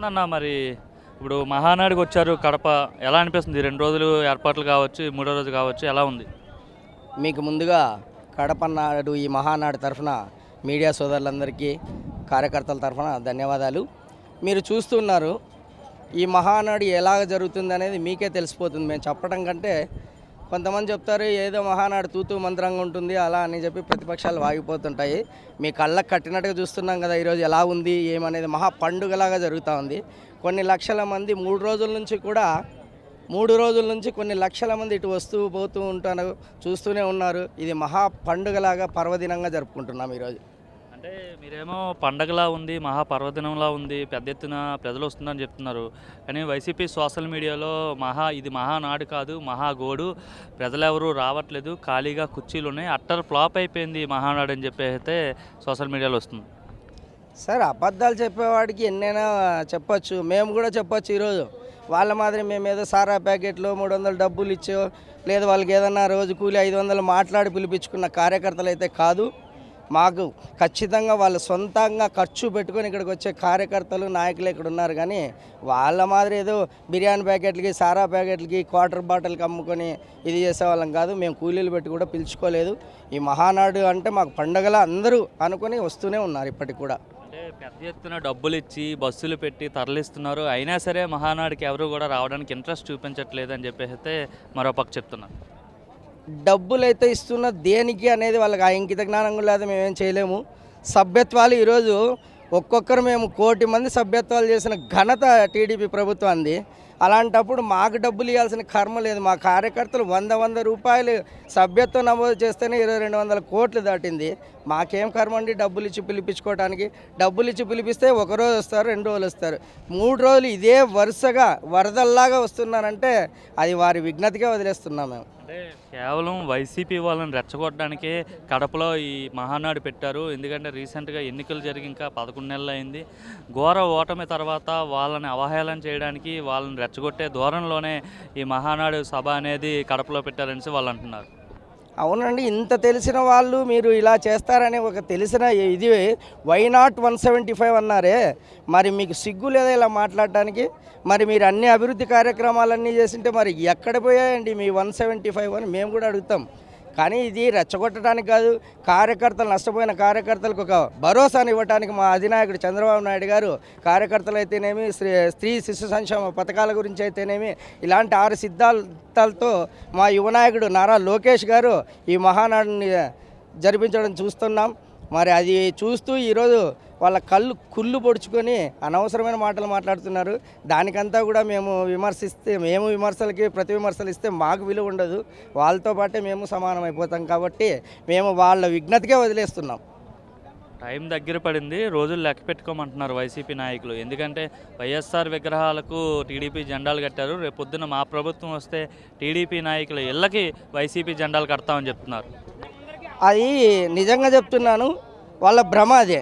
ఉందన్న మరి ఇప్పుడు మహానాడికి వచ్చారు కడప ఎలా అనిపిస్తుంది? 2 రోజులు ఏర్పాట్లు కావచ్చు, మూడో రోజు కావచ్చు ఎలా ఉంది? మీకు ముందుగా కడప నాడు ఈ మహానాడు తరఫున మీడియా సోదరులందరికీ కార్యకర్తల తరఫున ధన్యవాదాలు. మీరు చూస్తున్నారు ఈ మహానాడు ఎలాగ జరుగుతుంది అనేది మీకే తెలిసిపోతుంది. మేము చెప్పడం కంటే కొంతమంది చెప్తారు ఏదో మహానాడు తూతూ మంత్రంగా ఉంటుంది అలా అని చెప్పి ప్రతిపక్షాలు వాగిపోతుంటాయి. మీ కళ్ళకు కట్టినట్టుగా చూస్తున్నాం కదా ఈరోజు ఎలా ఉంది ఏమనేది మహా పండుగలాగా జరుగుతూ ఉంది. కొన్ని లక్షల మంది 3 రోజుల నుంచి కొన్ని లక్షల మంది ఇటు వస్తూ పోతూ ఉంటారు, చూస్తూనే ఉన్నారు. ఇది మహా పండుగలాగా పర్వదినంగా జరుపుకుంటున్నాం ఈరోజు. అంటే మీరేమో పండగలా ఉంది, మహాపర్వదినంలా ఉంది, పెద్ద ఎత్తున ప్రజలు వస్తుందని చెప్తున్నారు. కానీ వైసీపీ సోషల్ మీడియాలో ఇది మహానాడు కాదు, మహాగోడు, ప్రజలెవరూ రావట్లేదు, ఖాళీగా కుర్చీలు ఉన్నాయి, అట్టర్ ఫ్లాప్ అయిపోయింది ఈ మహానాడు అని చెప్పి అయితే సోషల్ మీడియాలో వస్తుంది. సార్ అబద్ధాలు చెప్పేవాడికి ఎన్నైనా చెప్పచ్చు, మేము కూడా చెప్పచ్చు. ఈరోజు వాళ్ళ మాదిరి మేము ఏదో సారా ప్యాకెట్లో 300 డబ్బులు ఇచ్చో లేదు వాళ్ళకి ఏదన్నా రోజు కూలి 500 మాట్లాడి పిలిపించుకున్న కార్యకర్తలు అయితే కాదు. మాకు ఖచ్చితంగా వాళ్ళు సొంతంగా ఖర్చు పెట్టుకొని ఇక్కడికి వచ్చే కార్యకర్తలు నాయకులు ఇక్కడ ఉన్నారు. కానీ వాళ్ళ మాదిరి ఏదో బిర్యానీ ప్యాకెట్లకి సారా ప్యాకెట్లకి క్వార్టర్ బాటిల్కి అమ్ముకొని ఇది చేసేవాళ్ళం కాదు. మేము కూలీలు పెట్టి కూడా పిలుచుకోలేదు. ఈ మహానాడు అంటే మాకు పండగలా అందరూ అనుకొని వస్తూనే ఉన్నారు ఇప్పటికి కూడా. అంటే పెద్ద ఎత్తున డబ్బులు ఇచ్చి బస్సులు పెట్టి తరలిస్తున్నారు, అయినా సరే మహానాడికి ఎవరు కూడా రావడానికి ఇంట్రెస్ట్ చూపించట్లేదు అని చెప్పేసి అయితే మరో పక్క చెప్తున్నారు. డబ్బులు అయితే ఇస్తున్న దేనికి అనేది వాళ్ళకి ఆ ఇంకిత జ్ఞానం కూడా లేదు, మేమేం చేయలేము. సభ్యత్వాలు ఈరోజు ఒక్కొక్కరు మేము 1 కోటి మంది సభ్యత్వాలు చేసిన ఘనత టీడీపీ ప్రభుత్వాన్ని. అలాంటప్పుడు మాకు డబ్బులు ఇవ్వాల్సిన కర్మ లేదు. మా కార్యకర్తలు 100 రూపాయలు సభ్యత్వం నమోదు చేస్తేనే 200 కోట్లు దాటింది. మాకేం కర్మ అండి డబ్బులు ఇచ్చి పిలిపించుకోవడానికి? డబ్బులు ఇచ్చి పిలిపిస్తే 1 రోజు వస్తారు, 2 రోజులు వస్తారు, 3 రోజులు ఇదే వరుసగా వరదల్లాగా వస్తున్నారంటే అది వారి విజ్ఞతగా వదిలేస్తున్నాం మేము. అంటే కేవలం వైసీపీ వాళ్ళని రెచ్చగొట్టడానికే కడపలో ఈ మహానాడు పెట్టారు. ఎందుకంటే రీసెంట్గా ఎన్నికలు జరిగి ఇంకా 11 నెలలు అయింది. ఘోర ఓటమి తర్వాత వాళ్ళని అవహేళన చేయడానికి, వాళ్ళని రెచ్చగొట్టే ధోరణిలోనే ఈ మహానాడు సభ అనేది కడపలో పెట్టారని వాళ్ళు అంటున్నారు. అవునండి, ఇంత తెలిసిన వాళ్ళు మీరు ఇలా చేస్తారని ఒక తెలిసిన ఇది వై నాట్ 175 అన్నారే, మరి మీకు సిగ్గు లేదా ఇలా మాట్లాడటానికి? మరి మీరు అన్ని అభివృద్ధి కార్యక్రమాలన్నీ చేసింటే మరి ఎక్కడ పోయాయండి మీ 175 అని మేము కూడా అడుగుతాం. కానీ ఇది రెచ్చగొట్టడానికి కాదు, కార్యకర్తలు నష్టపోయిన కార్యకర్తలకు ఒక భరోసాను ఇవ్వడానికి మా అధినాయకుడు చంద్రబాబు నాయుడు గారు కార్యకర్తలు అయితేనేమి, స్త్రీ శిశు సంక్షేమ పథకాల గురించి అయితేనేమి, ఇలాంటి 6 సిద్ధాంతాలతో మా యువనాయకుడు నారా లోకేష్ గారు ఈ మహానాడుని జరిపించడం చూస్తున్నాం. మరి అది చూస్తూ ఈరోజు వాళ్ళ కుళ్ళు పొడుచుకొని అనవసరమైన మాటలు మాట్లాడుతున్నారు. దానికంతా కూడా మేము విమర్శలకి ప్రతి విమర్శలు ఇస్తే మాకు విలువ ఉండదు. వాళ్ళతో పాటే మేము సమానం అయిపోతాం. కాబట్టి మేము వాళ్ళ విజ్ఞతకే వదిలేస్తున్నాం. టైం దగ్గర పడింది, రోజులు లెక్క పెట్టుకోమంటున్నారు వైసీపీ నాయకులు. ఎందుకంటే వైఎస్ఆర్ విగ్రహాలకు టీడీపీ జెండాలు కట్టారు. రేపు పొద్దున్న మా ప్రభుత్వం వస్తే టీడీపీ నాయకుల ఇళ్ళకి వైసీపీ జెండాలు కడతామని చెప్తున్నారు. అది నిజంగా చెప్తున్నాను, వాళ్ళ భ్రమ అదే.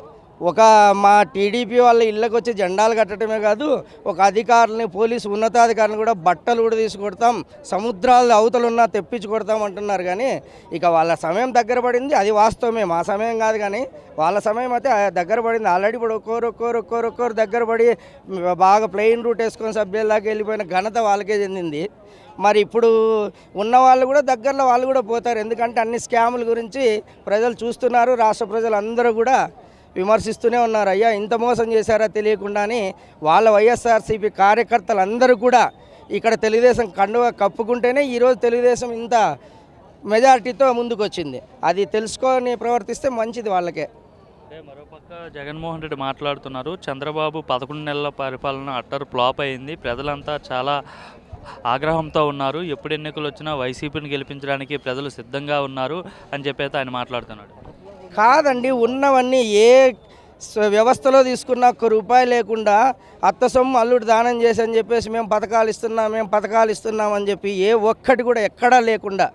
మా టీడీపీ వాళ్ళ ఇళ్ళకి వచ్చి జెండాలు కట్టడమే కాదు, ఒక అధికారులని, పోలీసు ఉన్నతాధికారులను కూడా బట్టలు కూడా తీసుకొడతాం, సముద్రాలు అవతలున్నా తెప్పించి కొడతాం అంటున్నారు. కానీ ఇక వాళ్ళ సమయం దగ్గర పడింది, అది వాస్తవమే, మా సమయం కాదు. కానీ వాళ్ళ సమయం అయితే దగ్గర పడింది. ఆల్రెడీ ఇప్పుడు ఒక్కొక్కరు దగ్గర పడి బాగా ప్లెయిన్ రూట్ వేసుకొని సభ్యుల్లాగా వెళ్ళిపోయిన ఘనత వాళ్ళకే చెందింది. మరి ఇప్పుడు ఉన్న వాళ్ళు కూడా దగ్గరలో వాళ్ళు కూడా పోతారు. ఎందుకంటే అన్ని స్కాముల గురించి ప్రజలు చూస్తున్నారు. రాష్ట్ర ప్రజలు అందరూ కూడా విమర్శిస్తూనే ఉన్నారు. అయ్యా ఇంత మోసం చేశారా తెలియకుండానే వాళ్ళ వైఎస్ఆర్సీపీ కార్యకర్తలు అందరూ కూడా ఇక్కడ తెలుగుదేశం కండువా కప్పుకుంటేనే ఈరోజు తెలుగుదేశం ఇంత మెజారిటీతో ముందుకు వచ్చింది. అది తెలుసుకొని ప్రవర్తిస్తే మంచిది వాళ్ళకే. అంటే మరోపక్క జగన్మోహన్ రెడ్డి మాట్లాడుతున్నారు, చంద్రబాబు 11 నెలల పరిపాలన అట్టర్ ఫ్లాప్ అయింది, ప్రజలంతా చాలా ఆగ్రహంతో ఉన్నారు, ఎప్పుడు ఎన్నికలు వచ్చినా వైసీపీని గెలిపించడానికి ప్రజలు సిద్ధంగా ఉన్నారు అని చెప్పి ఆయన మాట్లాడుతున్నాడు. కాదండి, ఉన్నవన్నీ ఏ వ్యవస్థలో తీసుకున్న ₹1 లేకుండా అత్త సొమ్ము అల్లుడు దానం చేసి అని చెప్పేసి మేము పథకాలు ఇస్తున్నాం అని చెప్పి ఏ ఒక్కటి కూడా ఎక్కడా లేకుండా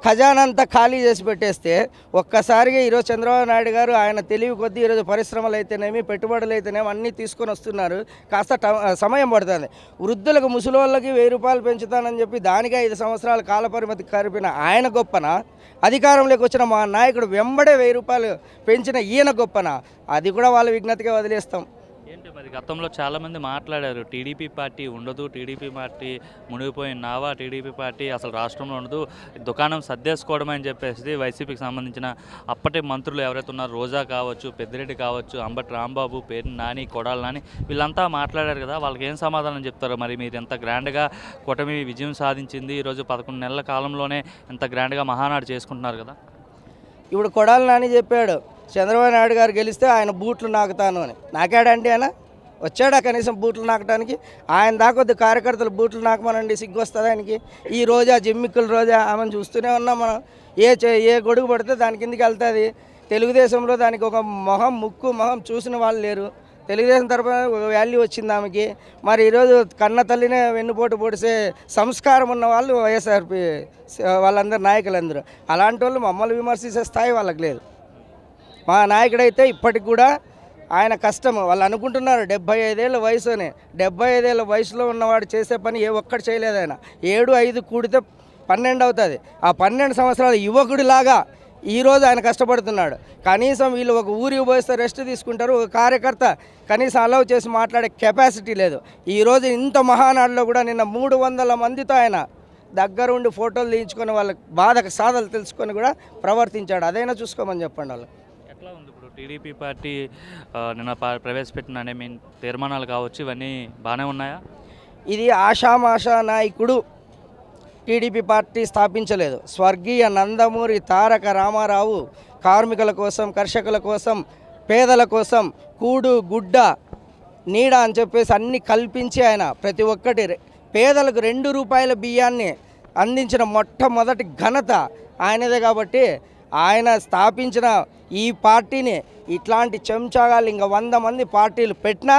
ఖజానా అంతా ఖాళీ చేసి పెట్టేస్తే ఒక్కసారిగా ఈరోజు చంద్రబాబు నాయుడు గారు ఆయన తెలివి కొద్దీ ఈరోజు పరిశ్రమలు అయితేనేమి, పెట్టుబడులు అయితేనేమి అన్నీ తీసుకొని వస్తున్నారు. కాస్త సమయం పడుతుంది. వృద్ధులకు, ముసలోళ్ళకి ₹1000 పెంచుతానని చెప్పి దానిగా 5 సంవత్సరాల కాలపరిమితి కలిపిన ఆయన గొప్పన, అధికారంలోకి వచ్చిన మా నాయకుడు వెంబడే ₹1000 పెంచిన ఈయన గొప్పన, అది కూడా వాళ్ళ విజ్ఞతగా వదిలేస్తాం. ఏంటి మరి గతంలో చాలామంది మాట్లాడారు, టీడీపీ పార్టీ ఉండదు, టీడీపీ పార్టీ మునిగిపోయిన నావా, టీడీపీ పార్టీ అసలు రాష్ట్రంలో ఉండదు, దుకాణం సర్దేసుకోవడం అని చెప్పేసి వైసీపీకి సంబంధించిన అప్పటి మంత్రులు ఎవరైతే ఉన్నారో రోజా కావచ్చు, పెద్దిరెడ్డి కావచ్చు, అంబటి రాంబాబు, పేర్ని నాని, కొడాలి నాని వీళ్ళంతా మాట్లాడారు కదా, వాళ్ళకి ఏం సమాధానం చెప్తారు? మరి మీరు ఎంత గ్రాండ్గా కూటమి విజయం సాధించింది, ఈరోజు 11 నెలల కాలంలోనే ఎంత గ్రాండ్గా మహానాడు చేసుకుంటున్నారు కదా. ఇప్పుడు కొడాలి నాని చెప్పాడు చంద్రబాబు నాయుడు గారు గెలిస్తే ఆయన బూట్లు నాకుతాను అని. నాకాడండి ఆయన వచ్చాడా కనీసం బూట్లు నాకడానికి? ఆయన దాకొద్ది కార్యకర్తలు బూట్లు నాకమనండి, సిగ్గు వస్తుంది ఆయనకి. ఈ రోజా జిమ్మిక్కుల రోజా ఆమెను చూస్తూనే ఉన్నాం మనం. ఏ గొడుగు పడితే దాని కిందికి వెళ్తుంది. తెలుగుదేశంలో దానికి ఒక ముక్కు మొహం చూసిన వాళ్ళు లేరు. తెలుగుదేశం తరఫున ఒక వాల్యూ వచ్చింది ఆమెకి. మరి ఈరోజు కన్న తల్లినే వెన్నుపోటు పొడిసే సంస్కారం ఉన్న వాళ్ళు వైఎస్ఆర్పి వాళ్ళందరూ నాయకులందరూ. అలాంటి వాళ్ళు మమ్మల్ని విమర్శించే స్థాయి వాళ్ళకి లేదు. మా నాయకుడైతే ఇప్పటికి కూడా ఆయన కష్టం వాళ్ళు అనుకుంటున్నారు 75 ఏళ్ళ వయసు అని. 75 ఏళ్ళ వయసులో ఉన్నవాడు చేసే పని ఏ ఒక్కటి చేయలేదు ఆయన. 7, 5 కూడితే 12 అవుతుంది. ఆ 12 సంవత్సరాల యువకుడిలాగా ఈరోజు ఆయన కష్టపడుతున్నాడు. కనీసం వీళ్ళు ఒక ఊరికి పోయిస్తే రెస్ట్ తీసుకుంటారు, ఒక కార్యకర్త కనీసం అలౌ చేసి మాట్లాడే కెపాసిటీ లేదు. ఈరోజు ఇంత మహానాడులో కూడా నిన్న 300 మందితో ఆయన దగ్గరుండి ఫోటోలు తీయించుకొని వాళ్ళ బాధ సాధలు తెలుసుకొని కూడా ప్రవర్తించాడు. అదైనా చూసుకోమని చెప్పండి వాళ్ళు. ఎట్లా ఉంది ఇప్పుడు టీడీపీ పార్టీ నిన్న ప్రవేశపెట్టిన తీర్మానాలు కావచ్చు, ఇవన్నీ బాగానే ఉన్నాయా? ఇది ఆషామాషా నాయకుడు టీడీపీ పార్టీ స్థాపించలేదు. స్వర్గీయ నందమూరి తారక రామారావు కార్మికుల కోసం, కర్షకుల కోసం, పేదల కోసం కూడు గుడ్డ నీడ అని చెప్పేసి అన్ని కల్పించి ఆయన ప్రతి ఒక్కటి పేదలకు 2 రూపాయల బియ్యాన్ని అందించిన మొట్టమొదటి ఘనత ఆయనదే. కాబట్టి ఆయన స్థాపించిన ఈ పార్టీని ఇట్లాంటి చెంచాగాలు ఇంకా 100 మంది పార్టీలు పెట్టినా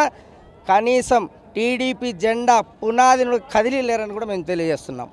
కనీసం టీడీపీ జెండా పునాదిని కదిలి లేరని కూడా మేము తెలియజేస్తున్నాం.